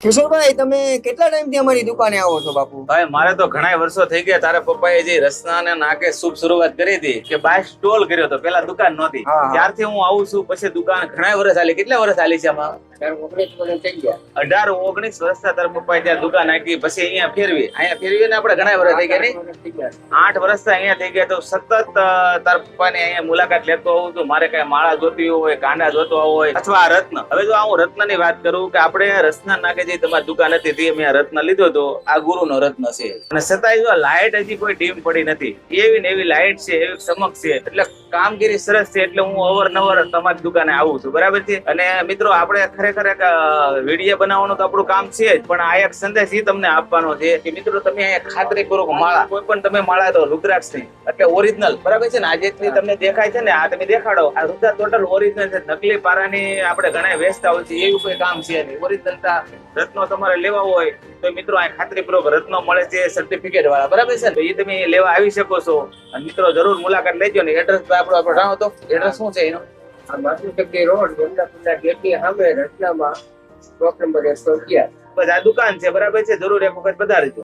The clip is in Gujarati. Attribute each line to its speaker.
Speaker 1: કિશોરભાઈ, તમે કેટલા ટાઈમથી અમારી દુકાને આવો છો બાપુ?
Speaker 2: ભાઈ મારે તો ઘણા વર્ષો થઈ ગયા. તારા પપ્પાએ જે રસના નાકે શુભ શરૂઆત કરી હતી કે બાય સ્ટોલ કર્યો હતો, પેલા દુકાન નહોતી. ત્યારથી હું આવું છું. પછી દુકાન ઘણા વર્ષ હાલી. કેટલા વર્ષ હાલી છે આમાં? 18-19 વર્ષ તારા પપ્પાએ ત્યાં દુકાન નાખી. પછી અહીંયા ફેરવી ને આપણે ઘણા વર્ષ થઈ ગયા નહીં? 8 વર્ષ અહીંયા થઈ ગયા. તો સતત તારા પપ્પાની અહીંયા મુલાકાત લેતો હોઉં છું. મારે કઈ માળા જોતી હોય, કાંડા જોતો હોય, અથવા આ રત્ન. હવે જો હું રત્ન ની વાત કરું કે આપણે રસના નાકે જે તમારી દુકાન હતી તે મેં રત્ન લીધો હતો. આ ગુરુનો રત્ન છે. અને છતાંય જો લાઇટ હજી કોઈ ડીમ પડી નથી. એવી ને એવી લાઇટ છે, એવી ચમક છે. એટલે કામગીરી સરસ છે. એટલે હું અવારનવાર તમારી દુકાને આવું છું. બરાબર છે. અને મિત્રો, આપણે ખરેખર એક વિડીયો બનાવવાનું તો આપણું કામ છે જ, પણ આ એક સંદેશ એ તમને આપવાનો છે કે મિત્રો, તમે અહીંયા ખાતરીપૂર્વક માળા, કોઈ પણ તમે માળા તો રુદ્રાક્ષ નહીં, એટલે ઓરિજિનલ. બરાબર છે ને? આજે તમને દેખાય છે ને, આ તમે દેખાડો, આ રુદ્રાક્ષ ટોટલ ઓરિજિનલ છે. નકલી પારાની આપણે ઘણા વેચતા હોય છે, એવું કોઈ કામ છે નહીં. ઓરિજિનલતા રત્નો તમારે લેવા હોય તો મિત્રો આ ખાતરીપૂર્વક રત્નો મળે છે, સર્ટિફિકેટ વાળા. બરાબર છે ને? તો એ તમે લેવા આવી શકો છો. અને મિત્રો, જરૂર મુલાકાત લેજો ને. એડ્રેસ આપણો જણાવો તો. એડ્રેસ શું છે એનો?
Speaker 1: રોડ,
Speaker 2: આ દુકાન છે. બરાબર છે? જરૂર એક વખત પધારજો.